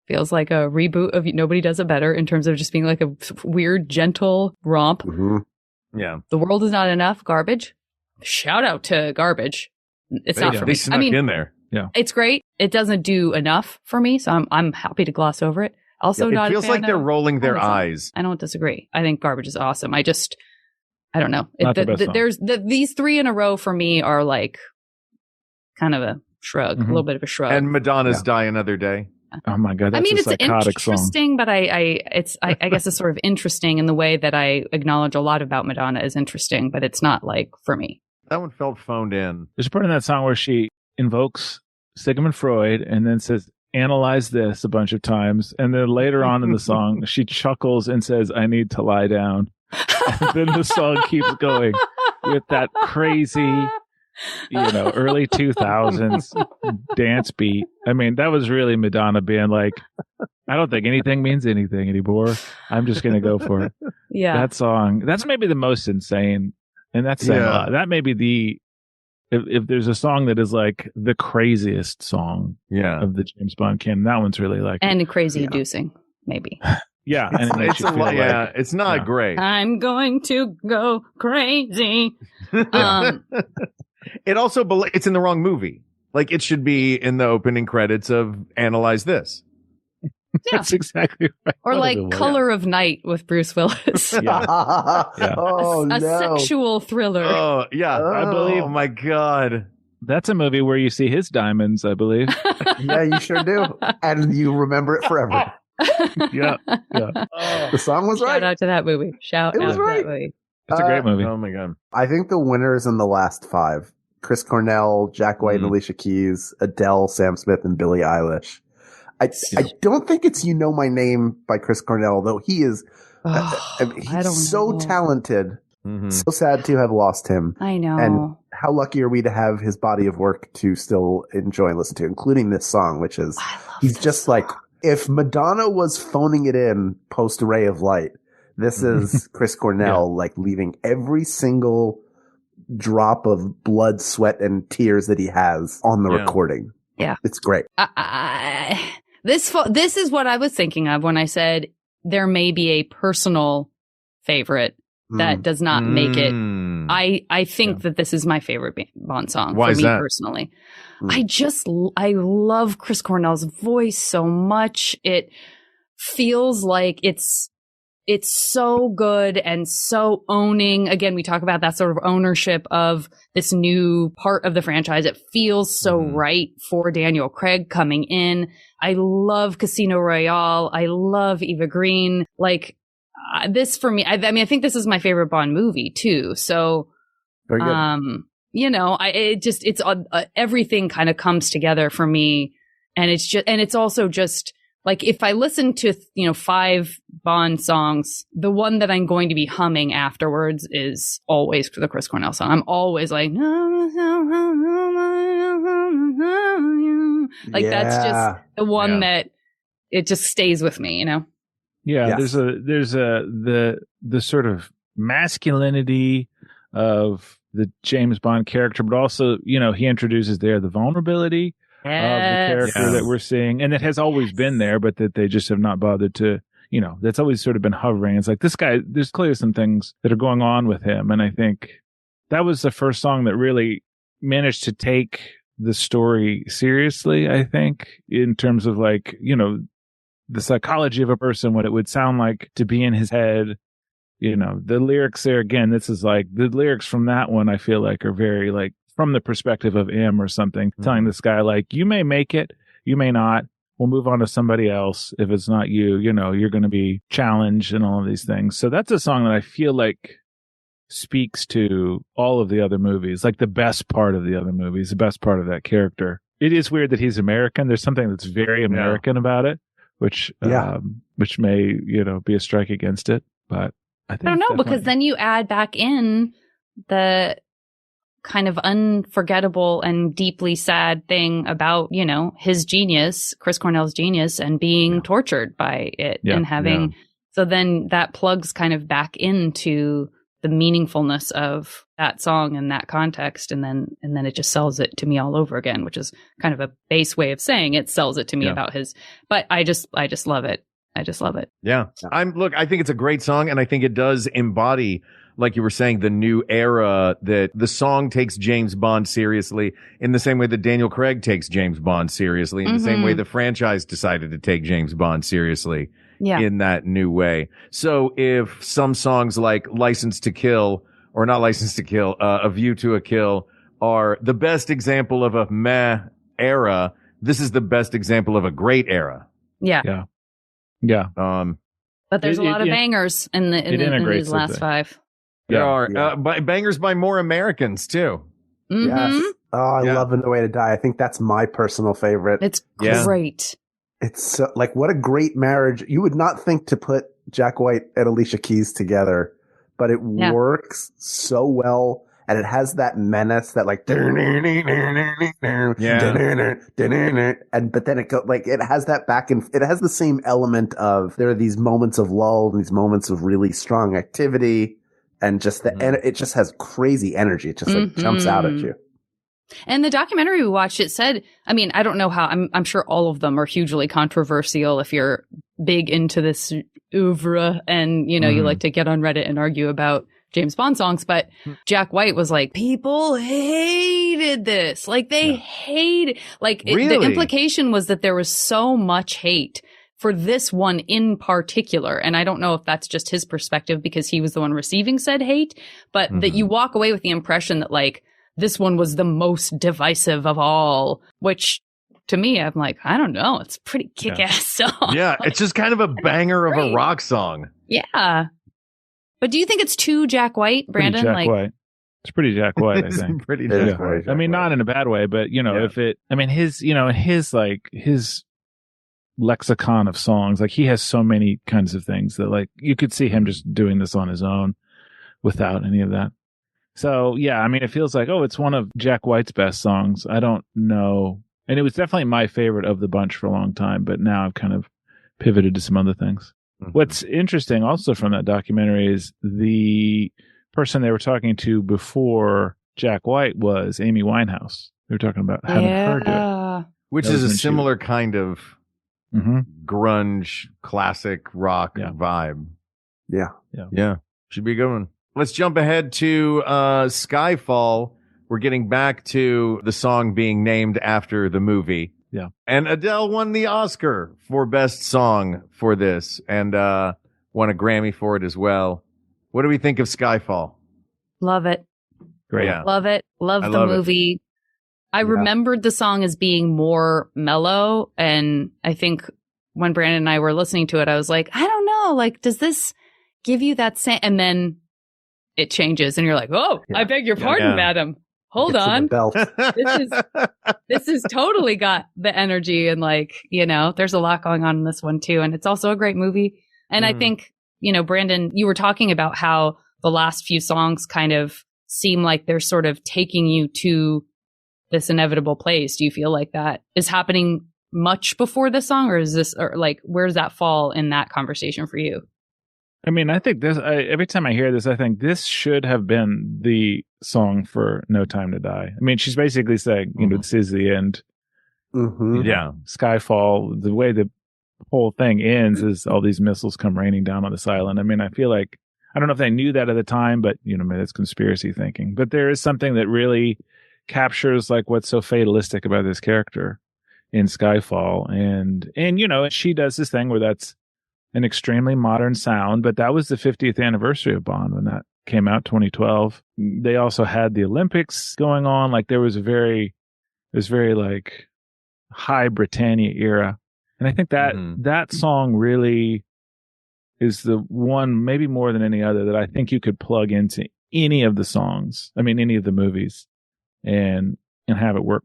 feels like a reboot of Nobody Does It Better in terms of just being like a weird, gentle romp. Yeah. The World Is Not Enough, Garbage. Shout out to Garbage. It's not for me. They snuck in there. Yeah. It's great. It doesn't do enough for me, so I'm happy to gloss over it. Also, It not feels a fan like they're of rolling their Amazon. eyes. I don't disagree. I think Garbage is awesome. I don't know. Not the best song. There's these three in a row for me are like kind of a shrug, a little bit of a shrug. And Madonna's Die Another Day. Oh my God, that's a it's psychotic song. interesting, but I guess it's sort of interesting in the way that I acknowledge a lot about Madonna is interesting, but it's not like for me. That one felt phoned in. There's a part in that song where she invokes Sigmund Freud and then says, analyze this a bunch of times. And then later on in the song, she chuckles and says, I need to lie down. And then the song keeps going with that crazy, early 2000s dance beat. I mean, that was really Madonna being like, I don't think anything means anything anymore. I'm just going to go for it. Yeah. That song, that's maybe the most insane. And that's saying a lot. That may be if there's a song that is like the craziest song of the James Bond canon, that one's really like and crazy inducing, maybe. Yeah, and it makes you feel like, it's not great. I'm going to go crazy. It also it's in the wrong movie. Like it should be in the opening credits of Analyze This. That's exactly right. Or like Color of Night with Bruce Willis. Oh, a no. sexual thriller. Oh, yeah. I believe. Oh, my God. That's a movie where you see his diamonds, I believe. Yeah, you sure do. And you remember it forever. Yeah. The song was right. Shout out to that movie. Shout out to that movie. It's a great movie. Oh, my God. I think the winners in the last five, Chris Cornell, Jack White and Alicia Keys, Adele, Sam Smith, and Billie Eilish. I don't think it's You Know My Name by Chris Cornell, though he is he's so talented. So sad to have lost him. I know. And how lucky are we to have his body of work to still enjoy and listen to, including this song, which is, he's just like, if Madonna was phoning it in post Ray of Light, this is Chris Cornell, like leaving every single drop of blood, sweat, and tears that he has on the recording. Yeah. It's great. This is what I was thinking of when I said there may be a personal favorite that does not make it. I think that this is my favorite Bond song for me personally. I love Chris Cornell's voice so much. It feels like it's so good and so owning. Again, we talk about that sort of ownership of this new part of the franchise. It feels so right for Daniel Craig coming in. I love Casino Royale. I love Eva Green. Like this for me, I mean, I think this is my favorite Bond movie too. So, very good. It's everything kind of comes together for me. And it's also just like if I listen to, 5 Bond songs, the one that I'm going to be humming afterwards is always the Chris Cornell song. I'm always like, that's just the one that it just stays with me, Yeah, Yes. there's the sort of masculinity of the James Bond character, but also, he introduces there the vulnerability of the character that we're seeing, and it has always been there, but that they just have not bothered to, that's always sort of been hovering. It's like, this guy, there's clearly some things that are going on with him, and I think that was the first song that really managed to take the story seriously, I think, in terms of like, the psychology of a person, what it would sound like to be in his head. The lyrics there, again, this is like the lyrics from that one, I feel like are very like from the perspective of M or something, telling this guy like, you may make it, you may not, we'll move on to somebody else. If it's not you, you're going to be challenged and all of these things. So that's a song that I feel like speaks to all of the other movies, like the best part of the other movies, the best part of that character. It is weird that he's American. There's something that's very American about it, which may, be a strike against it, but I think I don't know, because then you add back in the kind of unforgettable and deeply sad thing about, his genius, Chris Cornell's genius, and being tortured by it and having, so then that plugs kind of back into the meaningfulness of that song and that context. And then it just sells it to me all over again, which is kind of a base way of saying it sells it to me about his, but I just love it. I just love it. Yeah. I think it's a great song, and I think it does embody, like you were saying, the new era, that the song takes James Bond seriously in the same way that Daniel Craig takes James Bond seriously, in the same way the franchise decided to take James Bond seriously in that new way. So if some songs like License to Kill, or not License to Kill, A View to a Kill are the best example of a meh era, this is the best example of a great era. Yeah. But there's a lot of bangers in these last 5. There are bangers by more Americans too. Yes. Oh, I love In the Way to Die. I think that's my personal favorite. It's great. It's like, what a great marriage. You would not think to put Jack White and Alicia Keys together, but it works so well. And it has that menace, that like, but then it has that back, and it has the same element of, there are these moments of lull and these moments of really strong activity, and just it just has crazy energy. It just like jumps out at you. And the documentary we watched, it said, I mean, I don't know how, I'm sure all of them are hugely controversial if you're big into this oeuvre and, you like to get on Reddit and argue about James Bond songs, but Jack White was like, people hated this. Like they hated, the implication was that there was so much hate for this one in particular. And I don't know if that's just his perspective because he was the one receiving said hate, but that you walk away with the impression that like this one was the most divisive of all, which to me, I'm like, I don't know. It's a pretty kick-ass song. Yeah. It's just kind of a banger of a rock song. Yeah. But do you think it's too Jack White, Brandon? White. It's pretty Jack White, I think. Pretty Jack White. I mean, not in a bad way, but if it, I mean, his lexicon of songs, like he has so many kinds of things that like you could see him just doing this on his own without any of that. So yeah, I mean, it feels like, it's one of Jack White's best songs. I don't know. And it was definitely my favorite of the bunch for a long time, but now I've kind of pivoted to some other things. What's interesting also from that documentary is the person they were talking to before Jack White was Amy Winehouse. They were talking about having her do it. Which is a similar kind of grunge, classic rock vibe. Yeah. Should be a good one. Let's jump ahead to Skyfall. We're getting back to the song being named after the movie. Yeah. And Adele won the Oscar for Best Song for this, and won a Grammy for it as well. What do we think of Skyfall? Love it. Great. Yeah. Love it. Love the movie. I remembered the song as being more mellow, and I think when Brandon and I were listening to it, I was like, I don't know, like, does this give you that same? And then it changes, and you're like, I beg your pardon, madam. hold Gets in the on. belt. This is totally got the energy and like, there's a lot going on in this one too. And it's also a great movie. And I think, Brandon, you were talking about how the last few songs kind of seem like they're sort of taking you to this inevitable place. Do you feel like that is happening much before this song, or is this, or like, where does that fall in that conversation for you? I mean, I think every time I hear this, I think this should have been the song for No Time to Die. I mean, she's basically saying, this is the end. Mm-hmm. Yeah. Skyfall, the way the whole thing ends is all these missiles come raining down on this island. I mean, I feel like, I don't know if they knew that at the time, but, maybe it's conspiracy thinking. But there is something that really captures like what's so fatalistic about this character in Skyfall. And she does this thing where that's an extremely modern sound, but that was the 50th anniversary of Bond when that came out, 2012. They also had the Olympics going on. Like there was very like high Britannia era. And I think that that song really is the one, maybe more than any other, that I think you could plug into any of the songs. I mean, any of the movies and have it work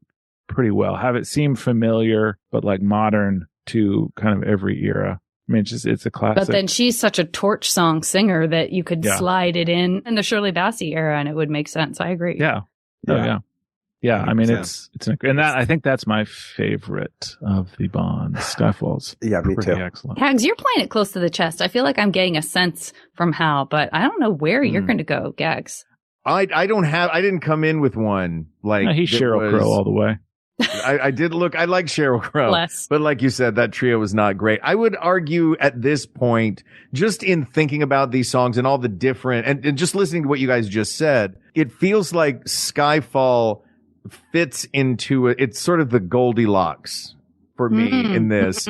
pretty well. Have it seem familiar, but like modern to kind of every era. I mean, it's a classic. But then she's such a torch song singer that you could slide it in the Shirley Bassey era and it would make sense. I agree. Yeah. Oh, yeah. Yeah. I mean, and that, I think that's my favorite of the Bond. Skyfall's. Yeah, me too. Excellent. Hags, you're playing it close to the chest. I feel like I'm getting a sense from Hal, but I don't know where you're going to go, Gags. I didn't come in with one. Like, no, he's Sheryl Crow all the way. I did look, I like Sheryl Crow, but like you said, that trio was not great. I would argue at this point, just in thinking about these songs and all the different, and just listening to what you guys just said, it feels like Skyfall fits into it's sort of the Goldilocks for me in this,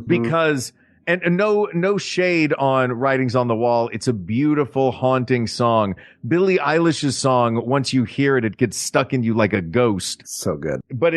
because, and no shade on Writings on the Wall. It's a beautiful, haunting song. Billie Eilish's song, once you hear it, it gets stuck in you like a ghost. So good. But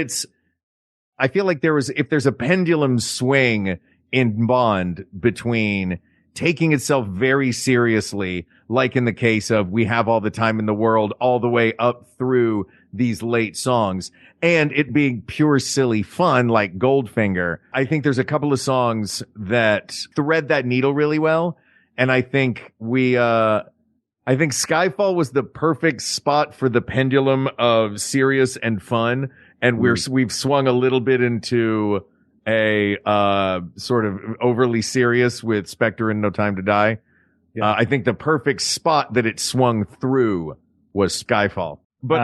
I feel like if there's a pendulum swing in Bond between taking itself very seriously, like in the case of We Have All the Time in the World, all the way up through these late songs, and it being pure silly fun like Goldfinger. I think there's a couple of songs that thread that needle really well. And I think I think Skyfall was the perfect spot for the pendulum of serious and fun. And we've swung a little bit into a, sort of overly serious with Spectre and No Time to Die. Yeah. I think the perfect spot that it swung through was Skyfall. But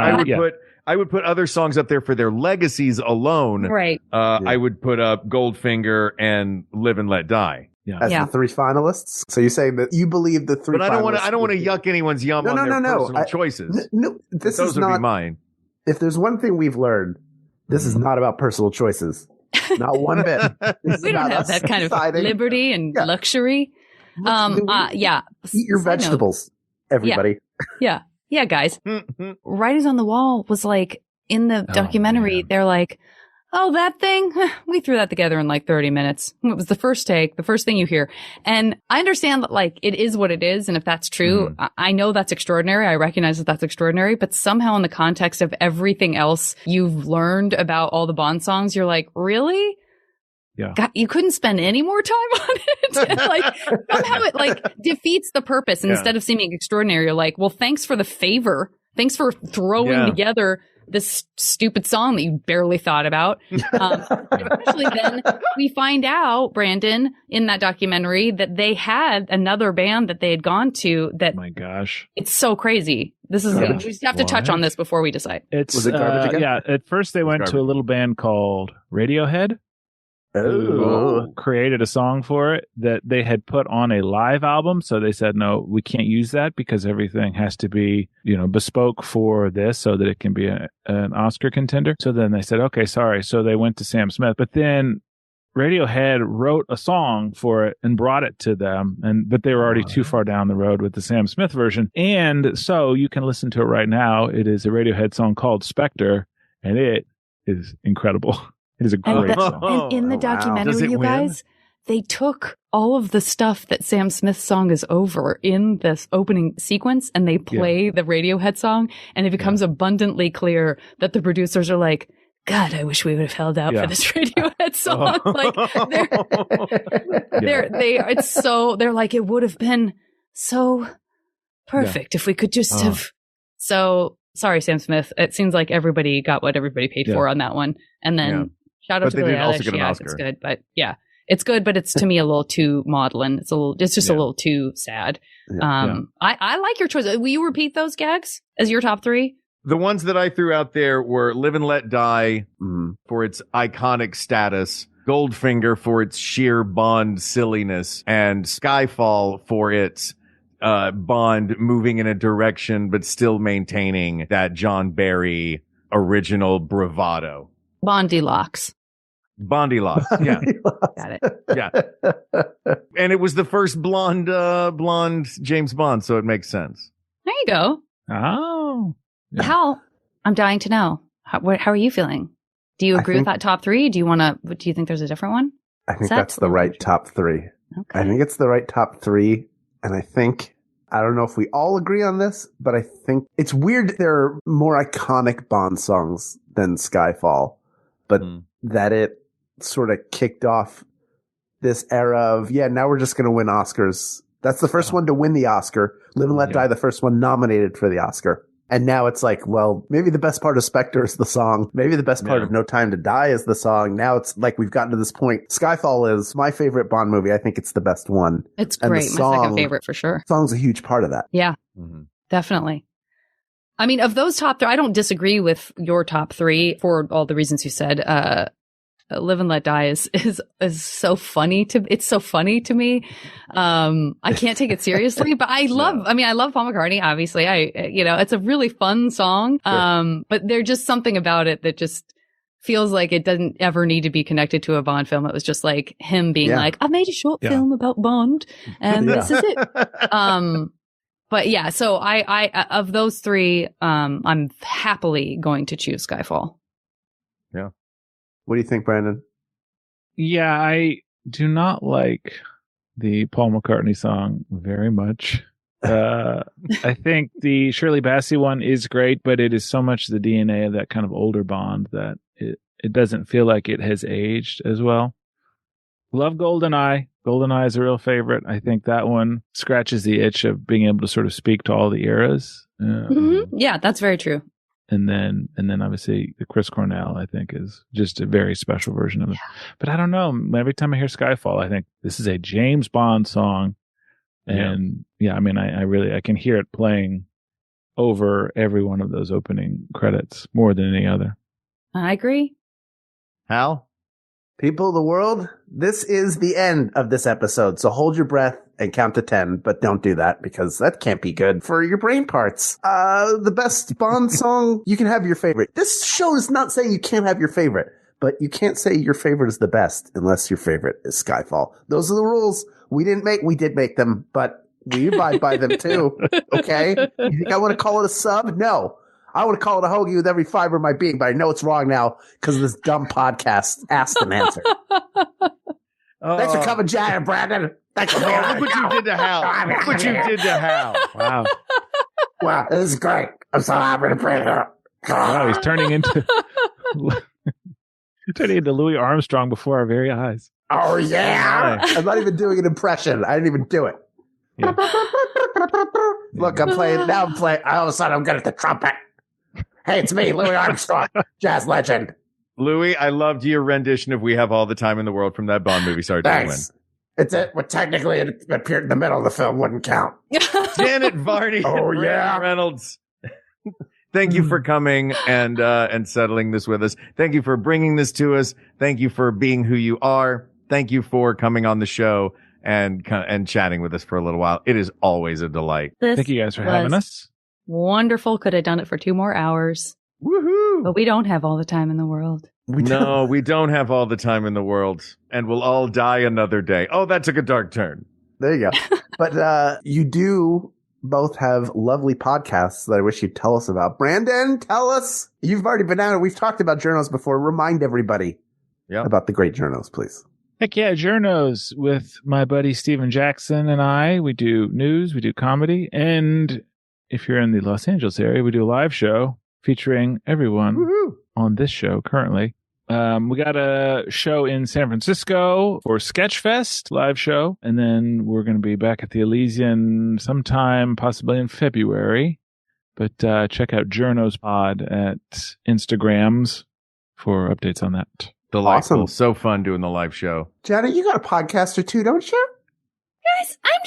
I would put other songs up there for their legacies alone. Right. I would put up Goldfinger and Live and Let Die. As the three finalists. So you're saying that you believe the three. But I don't want to yuck anyone's yum on their personal choices. No, those would be mine. If there's one thing we've learned, this is not about personal choices. Not one bit. We don't have that kind of liberty and luxury. Eat your vegetables, everybody. Yeah, guys. Writings on the Wall was like, in the documentary, they're like, oh, that thing? We threw that together in like 30 minutes. It was the first take, the first thing you hear. And I understand that like it is what it is. And if that's true, I know that's extraordinary. I recognize that that's extraordinary. But somehow in the context of everything else you've learned about all the Bond songs, you're like, really? Yeah. God, you couldn't spend any more time on it. Like somehow it like defeats the purpose. And instead of seeming extraordinary, you're like, well, thanks for the favor. Thanks for throwing together this stupid song that you barely thought about. Especially then we find out, Brandon, in that documentary that they had another band that they had gone to that. Oh my gosh. It's so crazy. This is, we just have to touch on this before we decide. Was it garbage again? Yeah. At first they went to a little band called Radiohead. Who created a song for it that they had put on a live album. So they said, no, we can't use that because everything has to be, bespoke for this so that it can be an Oscar contender. So then they said, okay, sorry. So they went to Sam Smith, but then Radiohead wrote a song for it and brought it to them. But they were already too far down the road with the Sam Smith version. And so you can listen to it right now. It is a Radiohead song called Spectre, and it is incredible. It is a great song. And in the documentary, you guys, they took all of the stuff that Sam Smith's song is over in this opening sequence and they play the Radiohead song, and it becomes abundantly clear that the producers are like, God, I wish we would have held out for this Radiohead song. Like they're like, it would have been so perfect if we could just have. So sorry, Sam Smith. It seems like everybody got what everybody paid for on that one. And then shout out to Billie Eilish. Yeah, it's good, but it's good, but it's to me a little too maudlin. It's just a little too sad. I like your choice. Will you repeat those gags as your top 3? The ones that I threw out there were Live and Let Die for its iconic status, Goldfinger for its sheer Bond silliness, and Skyfall for its Bond moving in a direction but still maintaining that John Barry original bravado. Bondy locks. Bondy locks, yeah. Got it. Yeah. And it was the first blonde James Bond, so it makes sense. There you go. Oh. Yeah. Hal, I'm dying to know. How are you feeling? Do you agree with that top 3? Do you think there's a different one? I think that's the right top 3. Okay. I think it's the right top 3. And I don't know if we all agree on this, but I think it's weird there are more iconic Bond songs than Skyfall, but that it sort of kicked off this era of, now we're just going to win Oscars. That's the first one to win the Oscar. Live and Let Die, the first one nominated for the Oscar. And now it's like, well, maybe the best part of Spectre is the song. Maybe the best part of No Time to Die is the song. Now it's like we've gotten to this point. Skyfall is my favorite Bond movie. I think it's the best one. It's great. My second favorite for sure. The song's a huge part of that. Yeah, definitely. I mean, of those top 3, I don't disagree with your top 3 for all the reasons you said. Live and Let Die is so funny it's so funny to me. I can't take it seriously, but I love Paul McCartney, obviously. It's a really fun song. But there's just something about it that just feels like it doesn't ever need to be connected to a Bond film. It was just like him being like, I made a short film about Bond and this is it. But yeah, so I of those 3, I'm happily going to choose Skyfall. Yeah. What do you think, Brandon? Yeah, I do not like the Paul McCartney song very much. I think the Shirley Bassey one is great, but it is so much the DNA of that kind of older Bond that it doesn't feel like it has aged as well. Love GoldenEye. GoldenEye is a real favorite. I think that one scratches the itch of being able to sort of speak to all the eras. Yeah, that's very true. And then obviously the Chris Cornell, I think, is just a very special version of it. But I don't know. Every time I hear Skyfall, I think this is a James Bond song. And I can hear it playing over every one of those opening credits more than any other. I agree. Hal? People of the world, this is the end of this episode. So hold your breath and count to 10, but don't do that because that can't be good for your brain parts. The best Bond song, you can have your favorite. This show is not saying you can't have your favorite, but you can't say your favorite is the best unless your favorite is Skyfall. Those are the rules. We did make them, but we abide by them too. Okay? You think I want to call it a sub? No. I want to call it a hoagie with every fiber of my being, but I know it's wrong now because of this dumb podcast. Ask and answer. Thanks for coming, Jan and Brandon. Thanks for being on. Look what you did to Hal. Look what you did to Hal. Wow. Wow, this is great. I'm so happy to be here. Wow, he's turning into Louis Armstrong before our very eyes. Oh, yeah. I'm not even doing an impression. I didn't even do it. Yeah. Look, I'm playing. All of a sudden, I'm good at the trumpet. Hey, it's me, Louis Armstrong, jazz legend. Louis, I loved your rendition of We Have All the Time in the World from that Bond movie. Sorry, thanks. It's it. Well, technically, it appeared in the middle of the film. Wouldn't count. Janet, Varney, Reynolds. Thank you for coming and settling this with us. Thank you for bringing this to us. Thank you for being who you are. Thank you for coming on the show and chatting with us for a little while. It is always a delight. Thank you guys for having us. Wonderful. Could have done it for 2 more hours. Woohoo! But we don't have all the time in the world. We don't have all the time in the world, and we'll all die another day. Oh, that took a dark turn. There you go. But you do both have lovely podcasts that I wish you'd tell us about. Brandon, tell us. You've already been out. We've talked about journals before. Remind everybody about the great journals, please. Heck yeah, Journos with my buddy Steven Jackson and I. We do news, we do comedy, and if you're in the Los Angeles area, we do a live show featuring everyone on this show currently. We got a show in San Francisco for Sketchfest live show, and then we're going to be back at the Elysian sometime, possibly in February. But check out Journos Pod at Instagrams for updates on that. Delightful. Awesome. So fun doing the live show. Janet, you got a podcast or two, don't you? Guys, I'm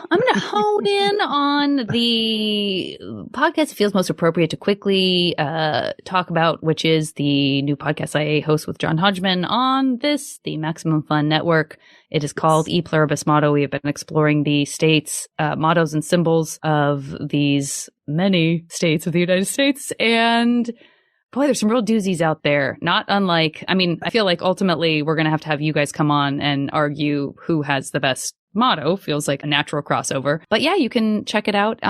gonna hone in on the podcast it feels most appropriate to quickly talk about, which is the new podcast I host with John Hodgman on the Maximum Fun Network. It is called E Pluribus Motto. We have been exploring the states, mottos and symbols of these many states of the United States, and boy, there's some real doozies out there. Not unlike, I feel like ultimately we're going to have you guys come on and argue who has the best motto. Feels like a natural crossover. But yeah, you can check it out.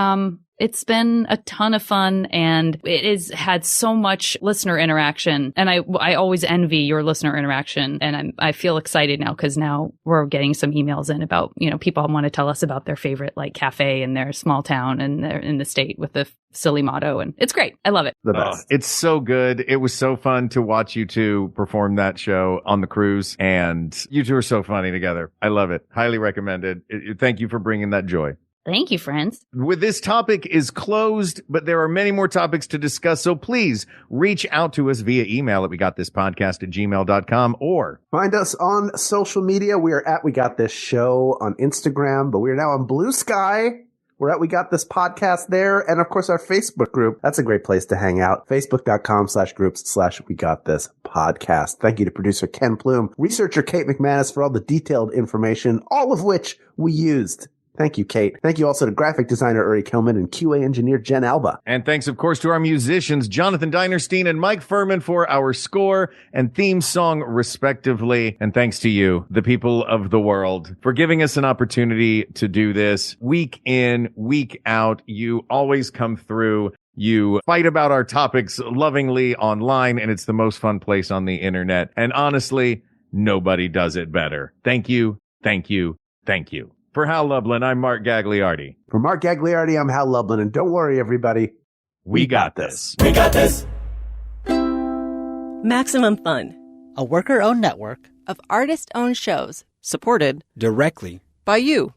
It's been a ton of fun, and it has had so much listener interaction. And I always envy your listener interaction. And I feel excited now because now we're getting some emails in about, people want to tell us about their favorite cafe in their small town and they're in the state with the silly motto. And it's great. I love it. The best. It's so good. It was so fun to watch you two perform that show on the cruise, and you two are so funny together. I love it. Highly recommended. Thank you for bringing that joy. Thank you, friends. With this topic is closed, but there are many more topics to discuss. So please reach out to us via email at wegotThisPodcast@gmail.com or find us on social media. We are at We Got This Show on Instagram, but we are now on Blue Sky. We're at We Got This Podcast there. And of course, our Facebook group. That's a great place to hang out. Facebook.com/groups/We Got This Podcast. Thank you to producer Ken Plume, researcher Kate McManus for all the detailed information, all of which we used. Thank you, Kate. Thank you also to graphic designer Uri Kilman and QA engineer Jen Alba. And thanks, of course, to our musicians, Jonathan Dinerstein and Mike Furman, for our score and theme song, respectively. And thanks to you, the people of the world, for giving us an opportunity to do this week in, week out. You always come through. You fight about our topics lovingly online, and it's the most fun place on the internet. And honestly, nobody does it better. Thank you, thank you, thank you. For Hal Lublin, I'm Mark Gagliardi. For Mark Gagliardi, I'm Hal Lublin. And don't worry, everybody. We got this. We got this. Maximum Fun, a worker-owned network of artist-owned shows supported directly by you.